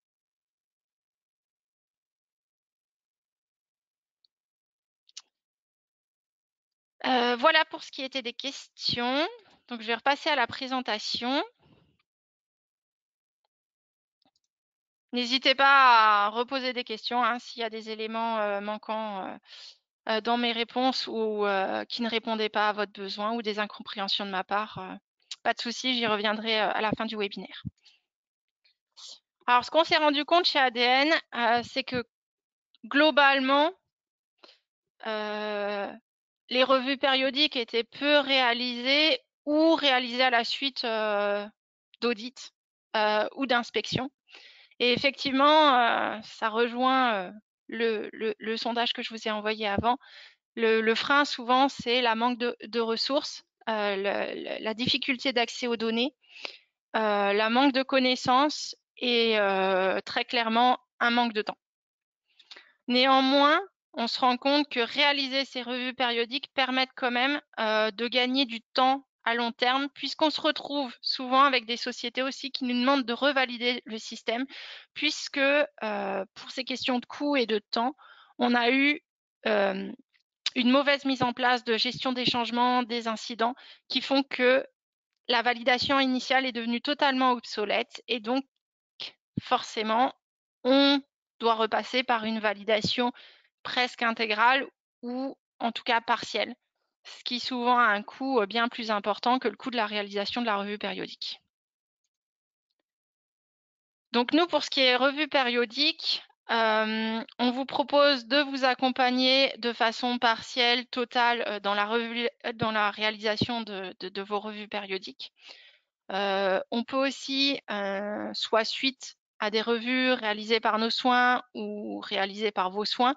Voilà pour ce qui était des questions. Donc, je vais repasser à la présentation. N'hésitez pas à reposer des questions hein, s'il y a des éléments manquants dans mes réponses ou qui ne répondaient pas à votre besoin ou des incompréhensions de ma part. Pas de souci, j'y reviendrai à la fin du webinaire. Alors, ce qu'on s'est rendu compte chez ADN, c'est que globalement, les revues périodiques étaient peu réalisées ou réalisées à la suite d'audits ou d'inspections. Et effectivement, ça rejoint le sondage que je vous ai envoyé avant. Le frein, souvent, c'est la manque de ressources, la difficulté d'accès aux données, la manque de connaissances et très clairement un manque de temps. Néanmoins, on se rend compte que réaliser ces revues périodiques permettent quand même de gagner du temps à long terme, puisqu'on se retrouve souvent avec des sociétés aussi qui nous demandent de revalider le système, puisque pour ces questions de coût et de temps, on a eu une mauvaise mise en place de gestion des changements, des incidents, qui font que la validation initiale est devenue totalement obsolète et donc forcément, on doit repasser par une validation presque intégrale ou en tout cas partielle, ce qui souvent a un coût bien plus important que le coût de la réalisation de la revue périodique. Donc nous, pour ce qui est revue périodique, on vous propose de vous accompagner de façon partielle, totale, dans la réalisation de vos revues périodiques. On peut aussi, soit suite à des revues réalisées par nos soins ou réalisées par vos soins,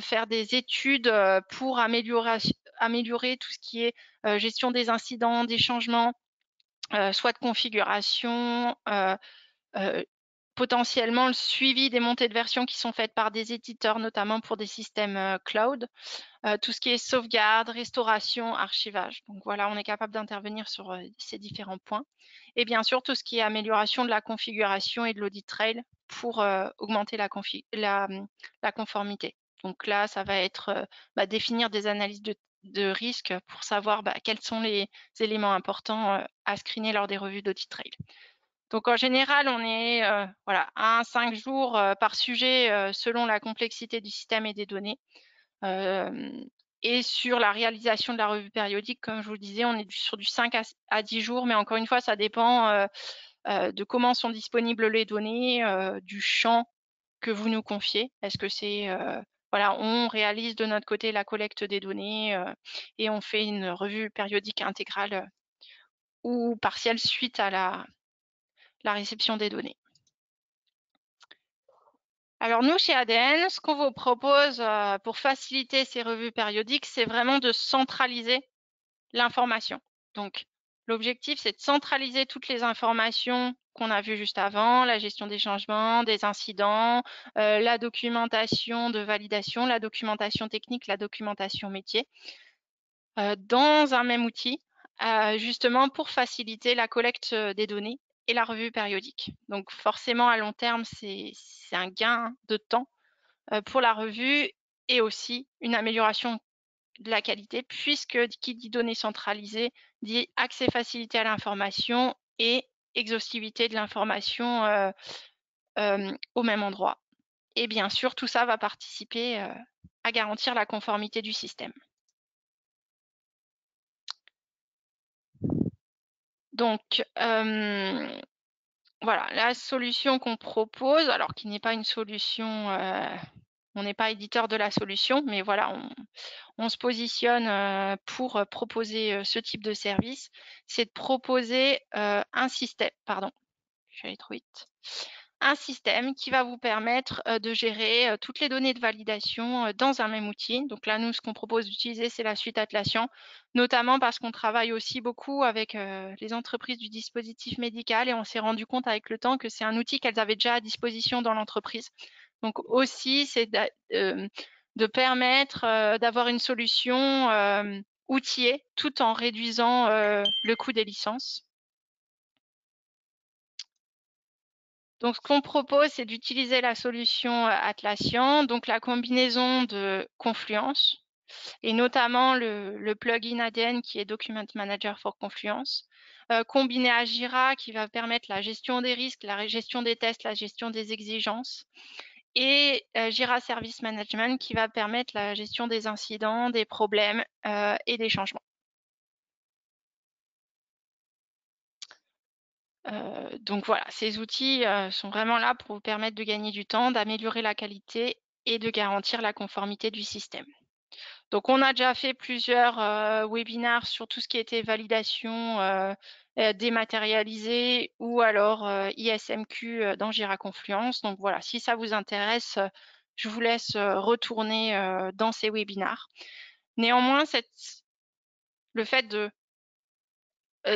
faire des études pour améliorer tout ce qui est gestion des incidents, des changements, soit de configuration, potentiellement le suivi des montées de version qui sont faites par des éditeurs, notamment pour des systèmes cloud, tout ce qui est sauvegarde, restauration, archivage. Donc voilà, on est capable d'intervenir sur ces différents points. Et bien sûr, tout ce qui est amélioration de la configuration et de l'audit trail pour augmenter la conformité. Donc là, ça va être définir des analyses de risque pour savoir quels sont les éléments importants à screener lors des revues d'audit trail. Donc en général, on est voilà, 1 à 5 jours par sujet selon la complexité du système et des données. Et sur la réalisation de la revue périodique, comme je vous le disais, on est sur du 5 à 10 jours, mais encore une fois, ça dépend de comment sont disponibles les données, du champ que vous nous confiez. Est-ce que c'est voilà, on réalise de notre côté la collecte des données et on fait une revue périodique intégrale ou partielle suite à la réception des données. Alors nous, chez ADN, ce qu'on vous propose pour faciliter ces revues périodiques, c'est vraiment de centraliser l'information. Donc, l'objectif, c'est de centraliser toutes les informations qu'on a vues juste avant, la gestion des changements, des incidents, la documentation de validation, la documentation technique, la documentation métier, dans un même outil, justement pour faciliter la collecte des données et la revue périodique. Donc forcément, à long terme, c'est un gain de temps pour la revue et aussi une amélioration de la qualité, puisque qui dit données centralisées dit accès facilité à l'information et exhaustivité de l'information au même endroit. Et bien sûr, tout ça va participer à garantir la conformité du système. Donc, voilà, la solution qu'on propose, alors qui n'est pas une solution, on n'est pas éditeur de la solution, mais voilà, on se positionne pour proposer ce type de service, c'est de proposer un système, pardon, je vais aller trop vite, un système qui va vous permettre de gérer toutes les données de validation dans un même outil. Donc là, nous, ce qu'on propose d'utiliser, c'est la suite Atlassian, notamment parce qu'on travaille aussi beaucoup avec les entreprises du dispositif médical et on s'est rendu compte avec le temps que c'est un outil qu'elles avaient déjà à disposition dans l'entreprise. Donc aussi, c'est de permettre d'avoir une solution outillée tout en réduisant le coût des licences. Donc, ce qu'on propose, c'est d'utiliser la solution Atlassian, donc la combinaison de Confluence et notamment le plugin ADN qui est Document Manager for Confluence, combiné à Jira qui va permettre la gestion des risques, la gestion des tests, la gestion des exigences et Jira Service Management qui va permettre la gestion des incidents, des problèmes et des changements. Donc voilà, ces outils sont vraiment là pour vous permettre de gagner du temps, d'améliorer la qualité et de garantir la conformité du système. Donc on a déjà fait plusieurs webinaires sur tout ce qui était validation dématérialisée ou alors ISMQ dans Jira Confluence. Donc voilà, si ça vous intéresse, je vous laisse retourner dans ces webinaires. Néanmoins, le fait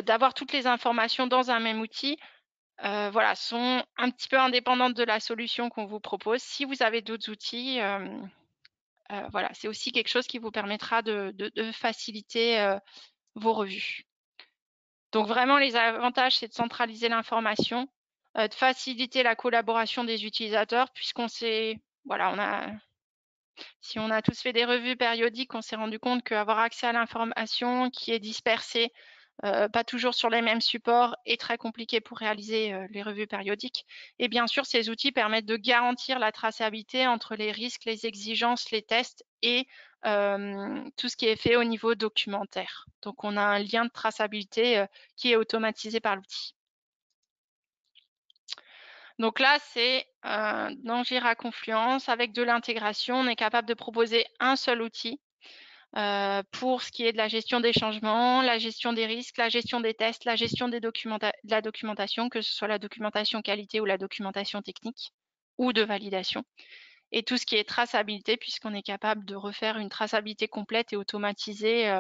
d'avoir toutes les informations dans un même outil, voilà, sont un petit peu indépendantes de la solution qu'on vous propose. Si vous avez d'autres outils, voilà, c'est aussi quelque chose qui vous permettra de faciliter vos revues. Donc vraiment, les avantages, c'est de centraliser l'information, de faciliter la collaboration des utilisateurs, puisqu'on sait, voilà, si on a tous fait des revues périodiques, on s'est rendu compte qu'avoir accès à l'information qui est dispersée, pas toujours sur les mêmes supports est très compliqué pour réaliser les revues périodiques. Et bien sûr, ces outils permettent de garantir la traçabilité entre les risques, les exigences, les tests et tout ce qui est fait au niveau documentaire. Donc, on a un lien de traçabilité qui est automatisé par l'outil. Donc là, c'est dans Jira Confluence, avec de l'intégration, on est capable de proposer un seul outil pour ce qui est de la gestion des changements, la gestion des risques, la gestion des tests, la gestion de la documentation, que ce soit la documentation qualité ou la documentation technique ou de validation. Et tout ce qui est traçabilité, puisqu'on est capable de refaire une traçabilité complète et automatisée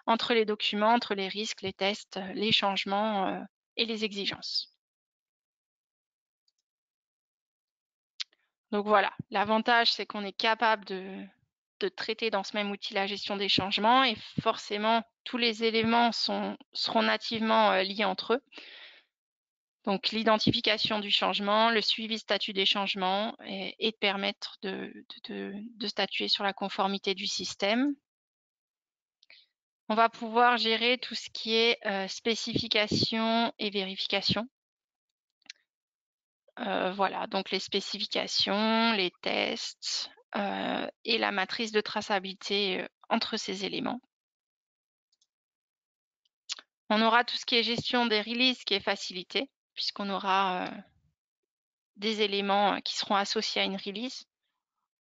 entre les documents, entre les risques, les tests, les changements et les exigences. Donc voilà, l'avantage, c'est qu'on est capable de traiter dans ce même outil la gestion des changements et forcément, tous les éléments seront nativement liés entre eux. Donc l'identification du changement, le suivi statut des changements et de permettre de statuer sur la conformité du système. On va pouvoir gérer tout ce qui est spécification et vérification. Voilà, donc les spécifications, les tests et la matrice de traçabilité entre ces éléments. On aura tout ce qui est gestion des releases qui est facilité, puisqu'on aura des éléments qui seront associés à une release.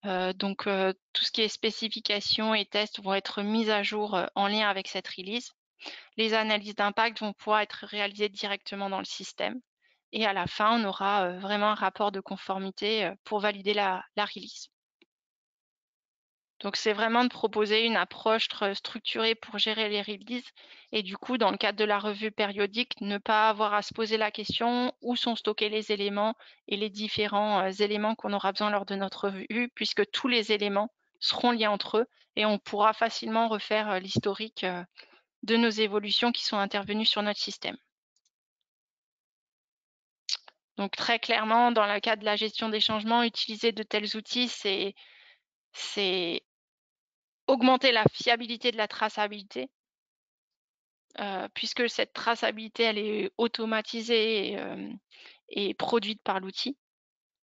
Donc tout ce qui est spécification et tests vont être mis à jour en lien avec cette release. Les analyses d'impact vont pouvoir être réalisées directement dans le système. Et à la fin, on aura vraiment un rapport de conformité pour valider la release. Donc, c'est vraiment de proposer une approche structurée pour gérer les releases et du coup, dans le cadre de la revue périodique, ne pas avoir à se poser la question où sont stockés les éléments et les différents éléments qu'on aura besoin lors de notre revue, puisque tous les éléments seront liés entre eux et on pourra facilement refaire l'historique de nos évolutions qui sont intervenues sur notre système. Donc, très clairement, dans le cadre de la gestion des changements, utiliser de tels outils, c'est augmenter la fiabilité de la traçabilité, puisque cette traçabilité, elle est automatisée et produite par l'outil.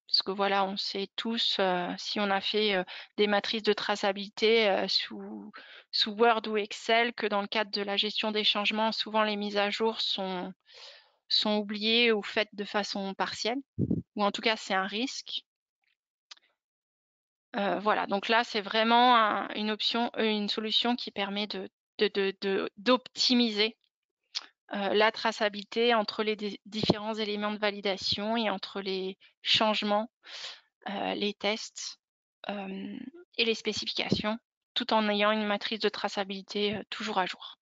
Parce que voilà, on sait tous, si on a fait des matrices de traçabilité sous Word ou Excel, que dans le cadre de la gestion des changements, souvent les mises à jour sont oubliées ou faites de façon partielle, ou en tout cas, c'est un risque. Voilà, donc là, c'est vraiment une solution qui permet d'optimiser la traçabilité entre les différents éléments de validation et entre les changements, les tests et les spécifications, tout en ayant une matrice de traçabilité toujours à jour.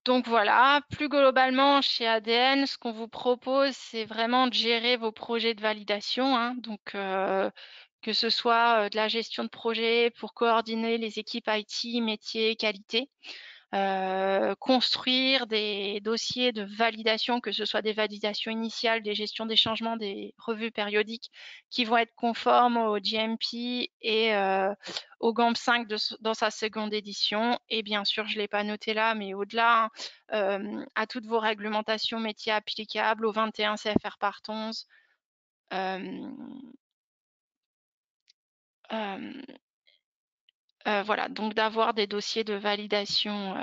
Donc voilà, plus globalement chez ADN, ce qu'on vous propose, c'est vraiment de gérer vos projets de validation, hein. Donc que ce soit de la gestion de projet pour coordonner les équipes IT, métiers, qualité, construire des dossiers de validation, que ce soit des validations initiales, des gestions des changements, des revues périodiques qui vont être conformes au GMP et au GAMP 5 dans sa seconde édition. Et bien sûr, je ne l'ai pas noté là, mais au-delà, à toutes vos réglementations métiers applicables, au 21 CFR Part 11. Voilà, donc d'avoir des dossiers de validation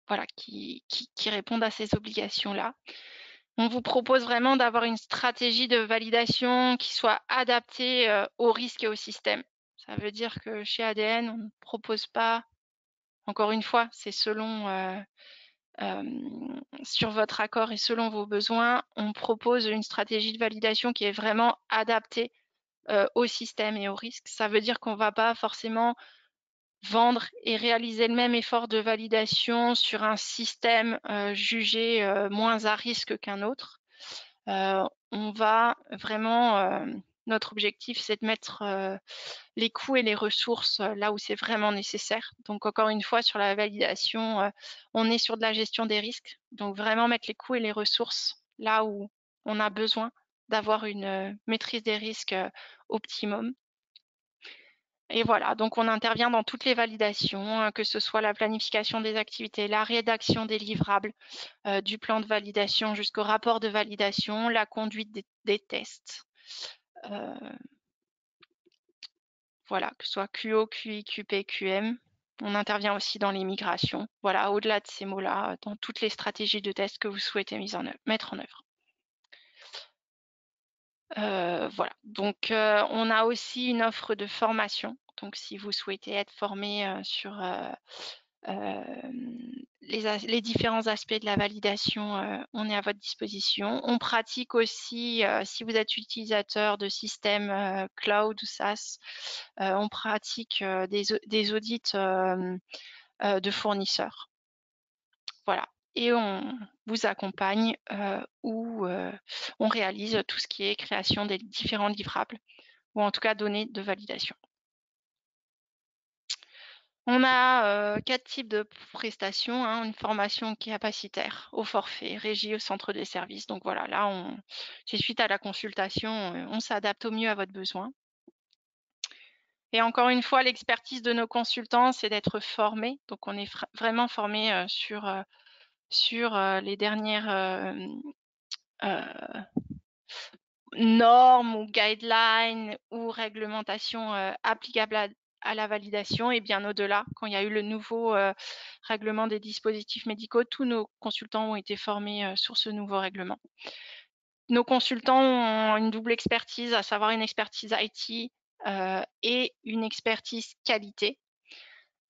voilà, qui répondent à ces obligations-là. On vous propose vraiment d'avoir une stratégie de validation qui soit adaptée aux risques et au système. Ça veut dire que chez ADN, on ne propose pas, encore une fois, c'est selon sur votre accord et selon vos besoins, on propose une stratégie de validation qui est vraiment adaptée au système et aux risques. Ça veut dire qu'on ne va pas forcément vendre et réaliser le même effort de validation sur un système jugé moins à risque qu'un autre. On va vraiment, notre objectif, c'est de mettre les coûts et les ressources là où c'est vraiment nécessaire. Donc encore une fois, sur la validation, on est sur de la gestion des risques. Donc vraiment mettre les coûts et les ressources là où on a besoin d'avoir une maîtrise des risques optimum. Et voilà, donc on intervient dans toutes les validations, que ce soit la planification des activités, la rédaction des livrables, du plan de validation jusqu'au rapport de validation, la conduite des tests. Voilà, que ce soit QO, QI, QP, QM. On intervient aussi dans les migrations. Voilà, au-delà de ces mots-là, dans toutes les stratégies de test que vous souhaitez mettre en œuvre. Voilà, donc on a aussi une offre de formation. Donc si vous souhaitez être formé sur les différents aspects de la validation, on est à votre disposition. On pratique aussi, si vous êtes utilisateur de systèmes cloud ou SaaS, on pratique des audits de fournisseurs. Voilà. Et on vous accompagne où on réalise tout ce qui est création des différents livrables, ou en tout cas données de validation. On a 4 types de prestations, hein, une formation capacitaire, au forfait, régie, au centre des services. Donc voilà, là, c'est suite à la consultation, on s'adapte au mieux à votre besoin. Et encore une fois, l'expertise de nos consultants, c'est d'être formés. Donc on est vraiment formé sur les dernières normes ou guidelines ou réglementations applicables à la validation, et bien au-delà. Quand il y a eu le nouveau règlement des dispositifs médicaux, tous nos consultants ont été formés sur ce nouveau règlement. Nos consultants ont une double expertise, à savoir une expertise IT et une expertise qualité.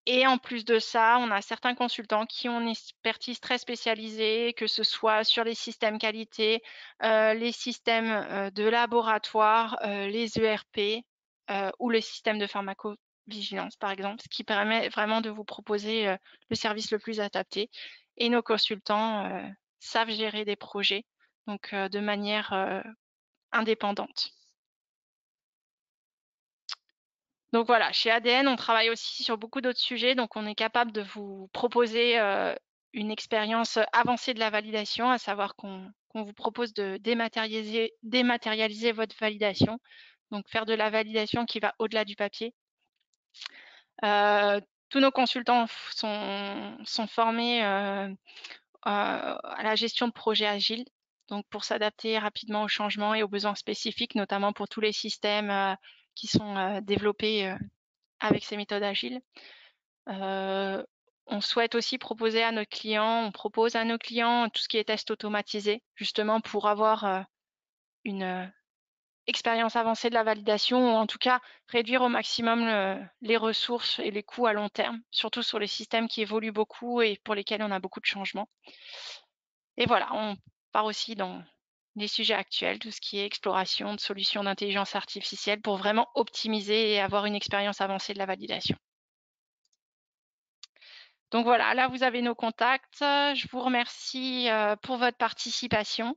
Et en plus de ça, on a certains consultants qui ont une expertise très spécialisée, que ce soit sur les systèmes qualité, les systèmes de laboratoire, les ERP ou le système de pharmacovigilance, par exemple, ce qui permet vraiment de vous proposer le service le plus adapté. Et nos consultants savent gérer des projets, donc de manière indépendante. Donc voilà, chez ADN, on travaille aussi sur beaucoup d'autres sujets, donc on est capable de vous proposer une expérience avancée de la validation, à savoir qu'on vous propose de dématérialiser votre validation, donc faire de la validation qui va au-delà du papier. Tous nos consultants sont formés à la gestion de projets agiles, donc pour s'adapter rapidement aux changements et aux besoins spécifiques, notamment pour tous les systèmes qui sont développés avec ces méthodes agiles. On souhaite aussi proposer à nos clients, on propose à nos clients tout ce qui est test automatisé, justement pour avoir une expérience avancée de la validation, ou en tout cas réduire au maximum les ressources et les coûts à long terme, surtout sur les systèmes qui évoluent beaucoup et pour lesquels on a beaucoup de changements. Et voilà, on part aussi dans les sujets actuels, tout ce qui est exploration de solutions d'intelligence artificielle pour vraiment optimiser et avoir une expérience avancée de la validation. Donc voilà, là vous avez nos contacts. Je vous remercie pour votre participation.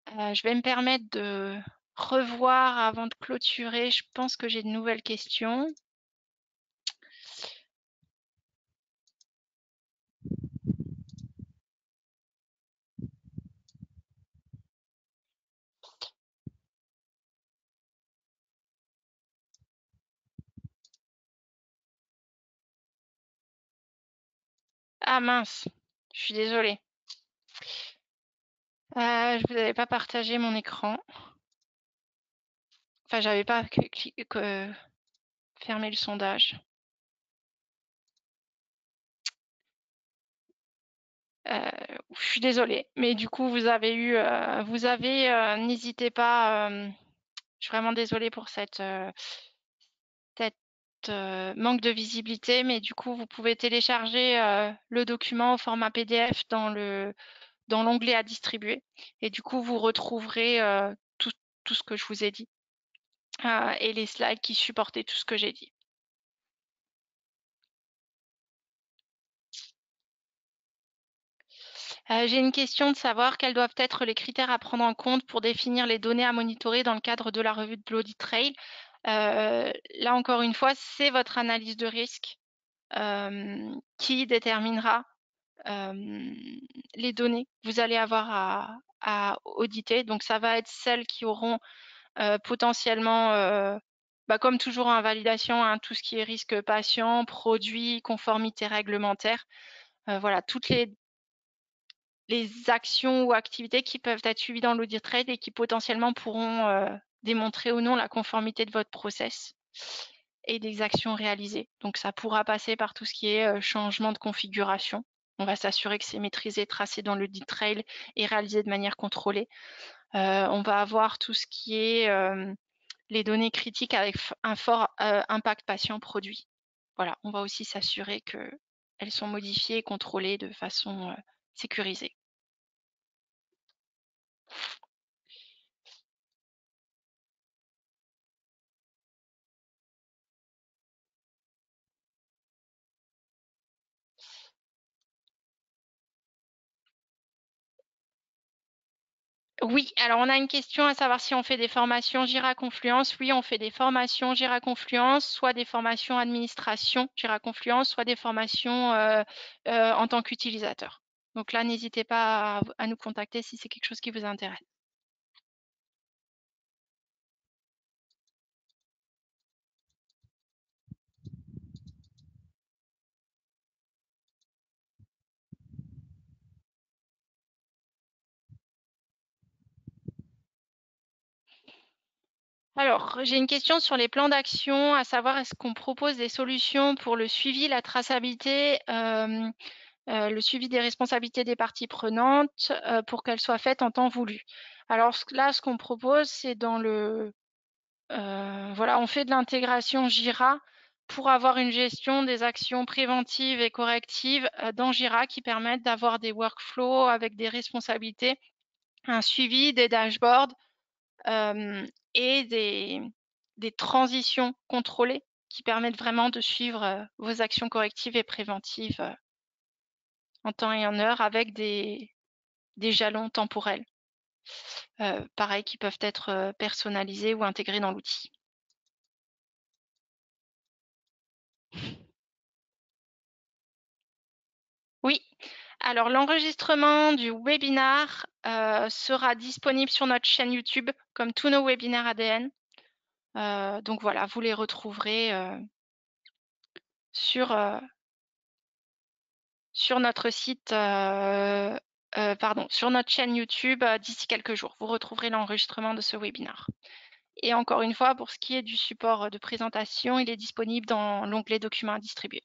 Je vais me permettre de revoir avant de clôturer. Je pense que j'ai de nouvelles questions. Ah mince, je suis désolée. Je ne vous avais pas partagé mon écran. Enfin, j'avais pas fermé le sondage. Je suis désolée, mais du coup, vous avez n'hésitez pas, je suis vraiment désolée pour cette manque de visibilité, mais du coup, vous pouvez télécharger le document au format PDF dans l'onglet à distribuer. Et du coup, vous retrouverez tout ce que je vous ai dit et les slides qui supportaient tout ce que j'ai dit. J'ai une question de savoir quels doivent être les critères à prendre en compte pour définir les données à monitorer dans le cadre de la revue de l'audit trail. Là, encore une fois, c'est votre analyse de risque qui déterminera les données que vous allez avoir à auditer. Donc, ça va être celles qui auront potentiellement, comme toujours en validation, hein, tout ce qui est risque patient, produit, conformité réglementaire. Voilà, toutes les actions ou activités qui peuvent être suivies dans l'audit trade et qui potentiellement pourront démontrer ou non la conformité de votre process et des actions réalisées. Donc, ça pourra passer par tout ce qui est changement de configuration. On va s'assurer que c'est maîtrisé, tracé dans l'audit trail et réalisé de manière contrôlée. On va avoir tout ce qui est les données critiques avec un fort impact patient-produit. Voilà, on va aussi s'assurer qu'elles sont modifiées et contrôlées de façon sécurisée. Oui, alors on a une question à savoir si on fait des formations Jira Confluence. Oui, on fait des formations Jira Confluence, soit des formations administration Jira Confluence, soit des formations en tant qu'utilisateur. Donc là, n'hésitez pas à nous contacter si c'est quelque chose qui vous intéresse. Alors, j'ai une question sur les plans d'action, à savoir est-ce qu'on propose des solutions pour le suivi, la traçabilité, le suivi des responsabilités des parties prenantes pour qu'elles soient faites en temps voulu. Alors là, ce qu'on propose, c'est voilà, on fait de l'intégration Jira pour avoir une gestion des actions préventives et correctives dans Jira qui permettent d'avoir des workflows avec des responsabilités, un suivi, des dashboards et des transitions contrôlées qui permettent vraiment de suivre vos actions correctives et préventives en temps et en heure avec des jalons temporels, pareil, qui peuvent être personnalisés ou intégrés dans l'outil. Oui, alors l'enregistrement du webinar sera disponible sur notre chaîne YouTube, comme tous nos webinaires ADN. Donc voilà, vous les retrouverez sur notre site, sur notre chaîne YouTube d'ici quelques jours. Vous retrouverez l'enregistrement de ce webinaire. Et encore une fois, pour ce qui est du support de présentation, il est disponible dans l'onglet documents à distribuer.